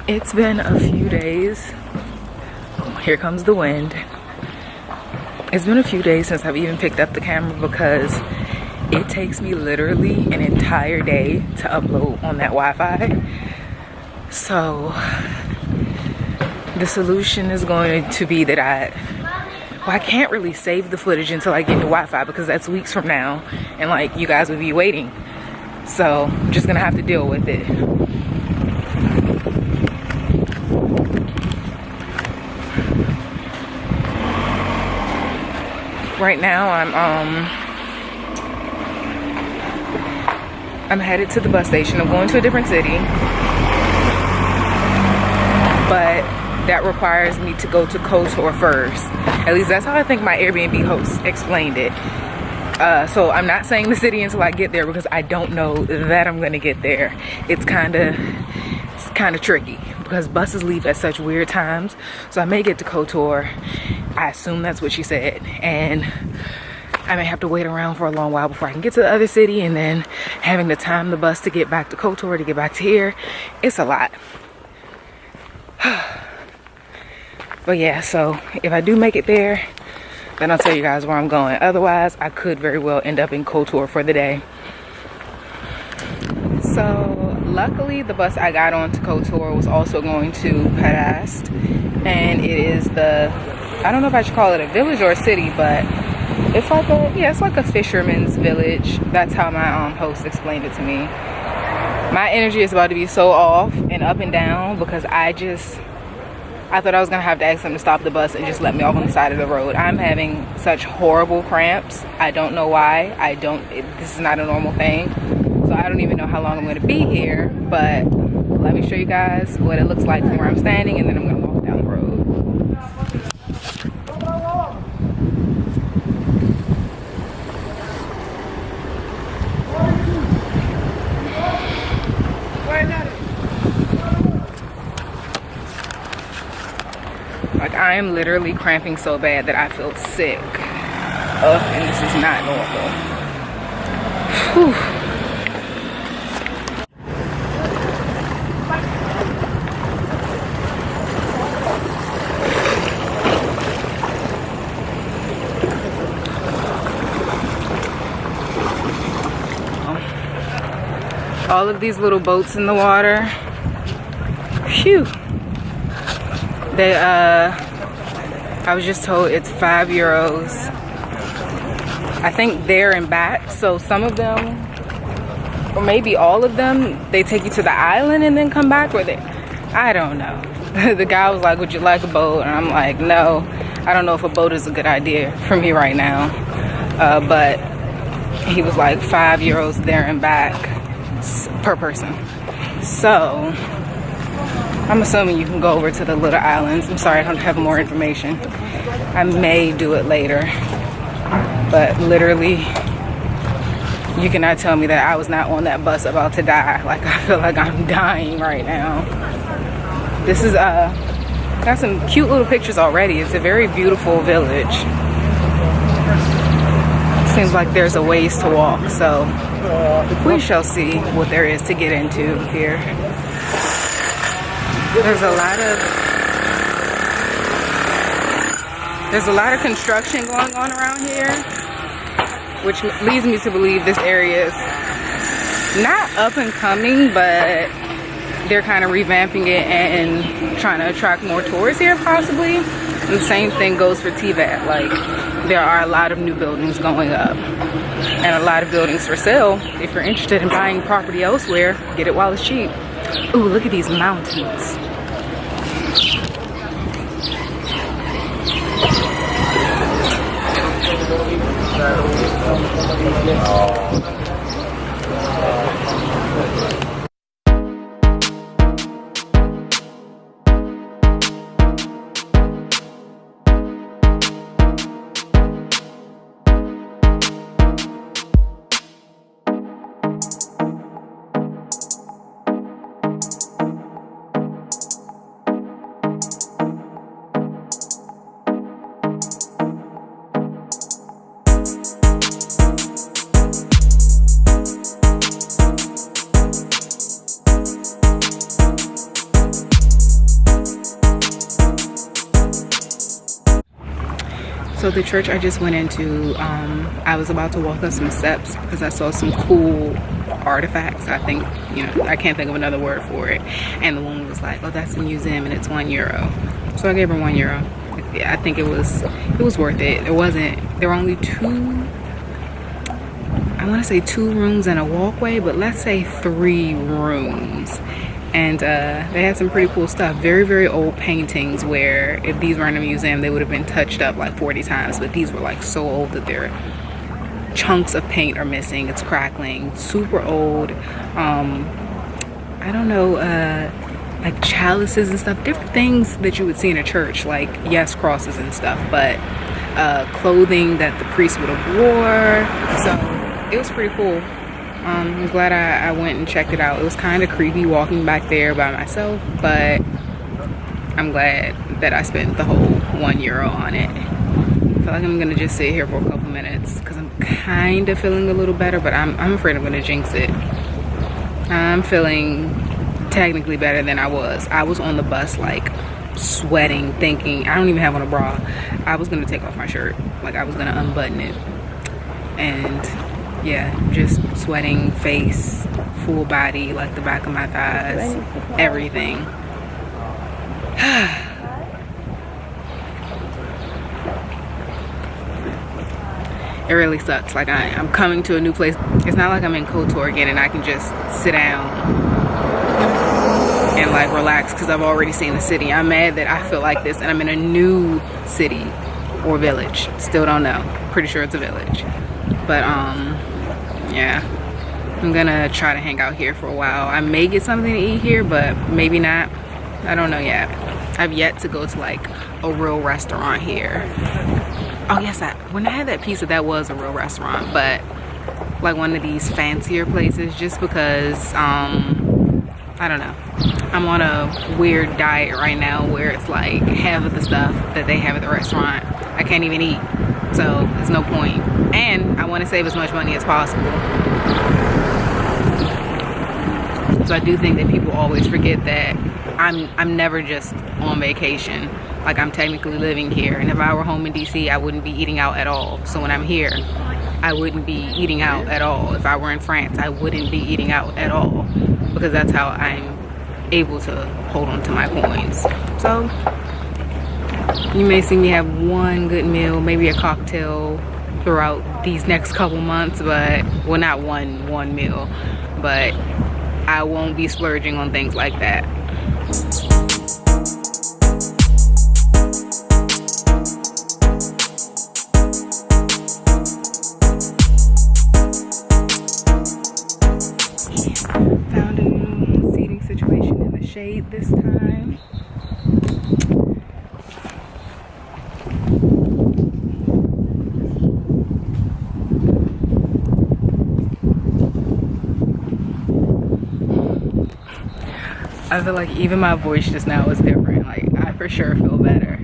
It's been a few days. Here comes the wind. It's been a few days since I've even picked up the camera because it takes me literally an entire day to upload on that Wi-Fi. So the solution is going to be that I can't really save the footage until I get the Wi-Fi because that's weeks from now, and like you guys would be waiting. So I'm just gonna have to deal with it. Right now I'm headed to the bus station. I'm going to a different city, but that requires me to go to Kotor first. At least that's how I think my Airbnb host explained it. So I'm not saying the city until I get there because I don't know that I'm gonna get there. It's kind of tricky because buses leave at such weird times. So I may get to Kotor. I assume that's what she said, and I may have to wait around for a long while before I can get to the other city, and then having to time the bus to get back to Kotor to get back to here. It's a lot. But yeah, so if I do make it there, then I'll tell you guys where I'm going. Otherwise, I could very well end up in Kotor for the day. So luckily, the bus I got on to Kotor was also going to Perast, and it is I don't know if I should call it a village or a city, but it's like a fisherman's village. That's how my host explained it to me. My energy is about to be so off and up and down because I thought I was gonna have to ask them to stop the bus and just let me off on the side of the road. I'm having such horrible cramps. I don't know why. This is not a normal thing. So I don't even know how long I'm gonna be here, but let me show you guys what it looks like from where I'm standing, and then I'm gonna walk down the road. Like, I am literally cramping so bad that I feel sick. And this is not normal. Whew. All of these little boats in the water. Phew. I was just told it's €5. I think there and back. So some of them, or maybe all of them, they take you to the island and then come back with it. I don't know. The guy was like, would you like a boat? And I'm like, no, I don't know if a boat is a good idea for me right now. But he was like €5 there and back per person. So I'm assuming you can go over to the little islands. I'm sorry, I don't have more information. I may do it later. But literally, you cannot tell me that I was not on that bus about to die. Like, I feel like I'm dying right now. This is, got some cute little pictures already. It's a very beautiful village. Seems like there's a ways to walk, so we shall see what there is to get into here. There's a lot of construction going on around here, which leads me to believe this area is not up and coming, but they're kind of revamping it and trying to attract more tourists here possibly. And the same thing goes for Tivat. Like, there are a lot of new buildings going up and a lot of buildings for sale. If you're interested in buying property elsewhere, get it while it's cheap. Ooh, look at these mountains. So the church I just went into, I was about to walk up some steps because I saw some cool artifacts. I think, you know, I can't think of another word for it. And the woman was like, oh, that's a museum and it's €1. So I gave her €1. I think it was worth it. There were only I want to say 2 rooms and a walkway, but let's say 3 rooms. And they had some pretty cool stuff. Very, very old paintings where if these were in a museum, they would have been touched up like 40 times. But these were like so old that their chunks of paint are missing. It's crackling. Super old. I don't know, like chalices and stuff. Different things that you would see in a church. Like, yes, crosses and stuff. But clothing that the priest would have wore. So it was pretty cool. I'm glad I went and checked it out. It was kind of creepy walking back there by myself, but I'm glad that I spent the whole €1 on it. I feel like I'm gonna just sit here for a couple minutes because I'm kind of feeling a little better, but I'm afraid I'm gonna jinx it. I'm feeling technically better than I was. I was on the bus like sweating, thinking I don't even have on a bra. I was gonna take off my shirt, like I was gonna unbutton it, and yeah, just sweating, face, full body, like the back of my thighs, everything. It really sucks. Like I'm coming to a new place. It's not like I'm in Kotor again and I can just sit down and like relax because I've already seen the city. I'm mad that I feel like this and I'm in a new city or village. Still don't know. Pretty sure it's a village. But yeah, I'm gonna try to hang out here for a while. I may get something to eat here, but maybe not. I don't know yet. I've yet to go to like a real restaurant here. Oh yes, when I had that pizza, that was a real restaurant, but like one of these fancier places, just because I don't know, I'm on a weird diet right now where it's like half of the stuff that they have at the restaurant I can't even eat, so there's no point. And I want to save as much money as possible. So I do think that people always forget that I'm never just on vacation. Like, I'm technically living here, and if I were home in DC, I wouldn't be eating out at all. So when I'm here, I wouldn't be eating out at all. If I were in France, I wouldn't be eating out at all, because that's how I'm able to hold on to my coins. So you may see me have one good meal, maybe a cocktail throughout these next couple months, but well, not one meal, but I won't be splurging on things like that. Found a new seating situation in the shade this time. I feel like even my voice just now is different. Like, I for sure feel better.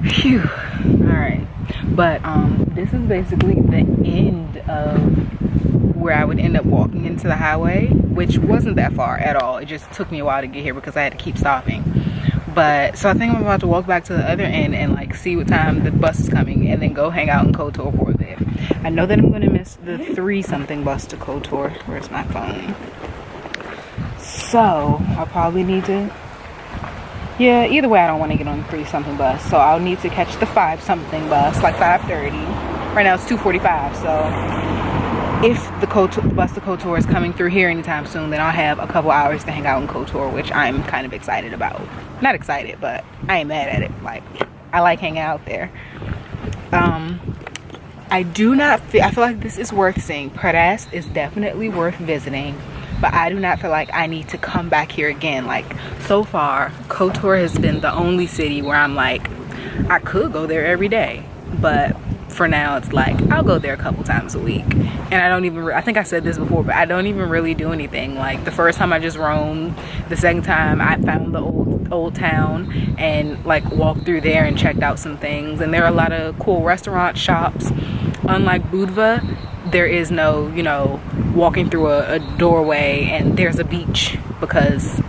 Phew. Alright. But this is basically the end of where I would end up walking into the highway, which wasn't that far at all. It just took me a while to get here because I had to keep stopping. But so I think I'm about to walk back to the other end and like see what time the bus is coming and then go hang out in Kotor for a bit. I know that I'm gonna miss the 3-something bus to Kotor. Where's my phone? So I'll probably need to, yeah, either way I don't want to get on the 3-something bus, so I'll need to catch the 5-something bus, like 5:30. Right now it's 2:45, so if the bus to Kotor is coming through here anytime soon, then I'll have a couple hours to hang out in Kotor, which I'm kind of excited about. Not excited, but I ain't mad at it. Like, I like hanging out there. I feel like this is worth seeing. Perast is definitely worth visiting, but I do not feel like I need to come back here again. Like, so far, Kotor has been the only city where I'm like, I could go there every day, but for now it's like I'll go there a couple times a week, and I don't even I think I said this before, but I don't even really do anything. Like, the first time I just roamed, the second time I found the old town and like walked through there and checked out some things, and there are a lot of cool restaurant shops. Unlike Budva, there is no, you know, walking through a doorway and there's a beach, because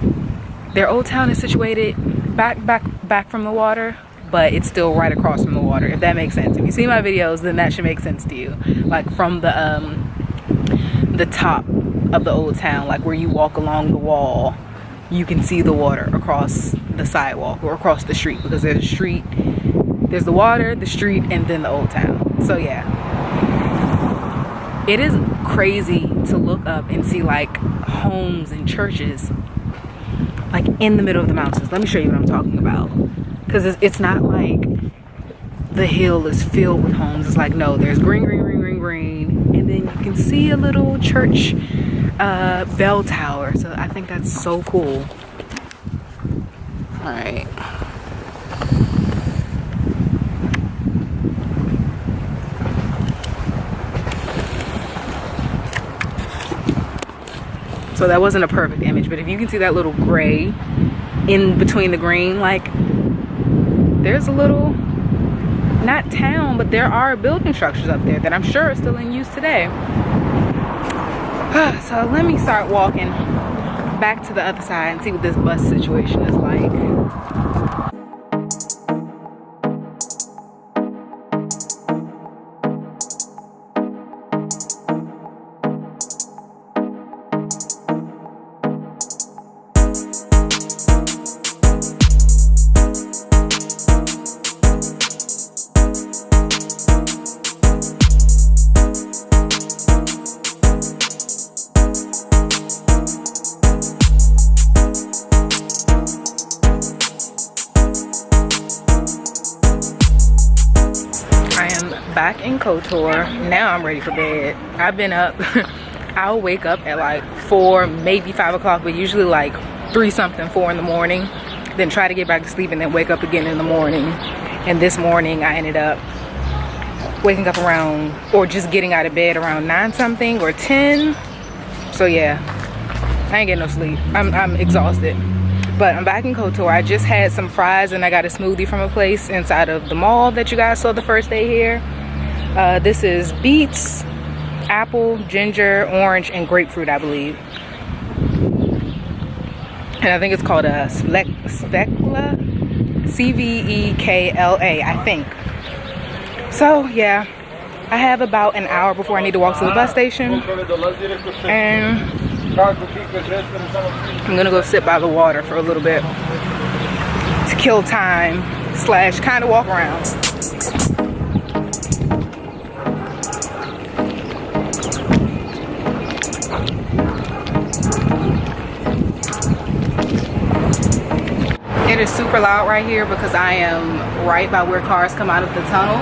their old town is situated back from the water, but it's still right across from the water, if that makes sense. If you see my videos, then that should make sense to you. Like from the top of the old town, like where you walk along the wall, you can see the water across the sidewalk or across the street, because there's a street, there's the water, the street, and then the old town. So yeah, it is crazy to look up and see like homes and churches like in the middle of the mountains. Let me show you what I'm talking about, because it's not like the hill is filled with homes. It's like, no, there's green, and then you can see a little church bell tower. So I think that's so cool. All right. So that wasn't a perfect image, but if you can see that little gray in between the green, like there's a little, not town, but there are building structures up there that I'm sure are still in use today. So let me start walking back to the other side and see what this bus situation is like. Back in Kotor. Now I'm ready for bed. I've been up. I'll wake up at like 4, maybe 5 o'clock, but usually like 3 something, 4 in the morning. Then try to get back to sleep and then wake up again in the morning. And this morning I ended up waking up around, or just getting out of bed around 9 something or 10. So yeah, I ain't getting no sleep. I'm exhausted. But I'm back in Kotor. I just had some fries and I got a smoothie from a place inside of the mall that you guys saw the first day here. This is beets, apple, ginger, orange, and grapefruit, I believe. And I think it's called a Svekla, C-V-E-K-L-A, I think. So yeah, I have about an hour before I need to walk to the bus station. And I'm gonna go sit by the water for a little bit to kill time / kind of walk around. It is super loud right here because I am right by where cars come out of the tunnel,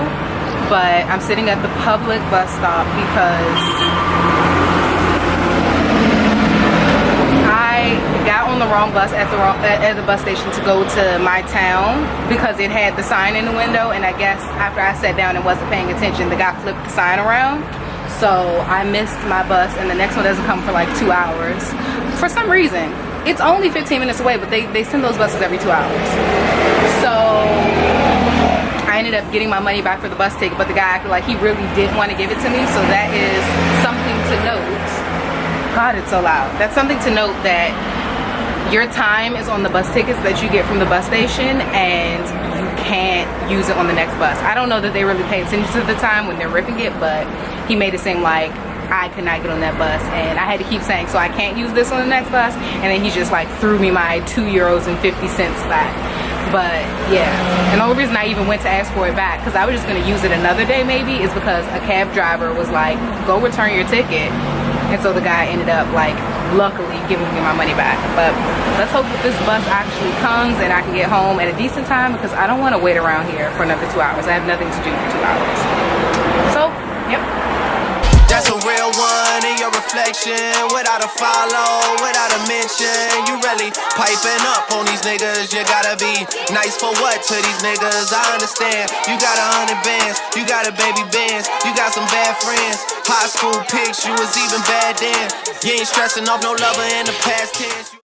but I'm sitting at the public bus stop because I got on the wrong bus at the bus station to go to my town because it had the sign in the window, and I guess after I sat down and wasn't paying attention, the guy flipped the sign around. So I missed my bus, and the next one doesn't come for like 2 hours. For some reason, it's only 15 minutes away, but they send those buses every 2 hours. So I ended up getting my money back for the bus ticket, but the guy acted like he really didn't want to give it to me. So that is something to note. God, it's so loud. That's something to note, that your time is on the bus tickets that you get from the bus station, and you can't use it on the next bus. I don't know that they really pay attention to the time when they're ripping it, but he made it seem like I could not get on that bus, and I had to keep saying, so I can't use this on the next bus, and then he just like threw me my €2.50 back. But yeah, and the only reason I even went to ask for it back, because I was just going to use it another day maybe, is because a cab driver was like, go return your ticket. And so the guy ended up like luckily giving me my money back. But let's hope that this bus actually comes and I can get home at a decent time, because I don't want to wait around here for another 2 hours. I have nothing to do for 2 hours. So yep. That's a real one in your reflection, without a follow, without a mention. You really piping up on these niggas. You gotta be nice for what to these niggas? I understand. You got 100 bands, you got a baby bands, you got some bad friends. High school pics, you was even bad then. You ain't stressing off no lover in the past tense.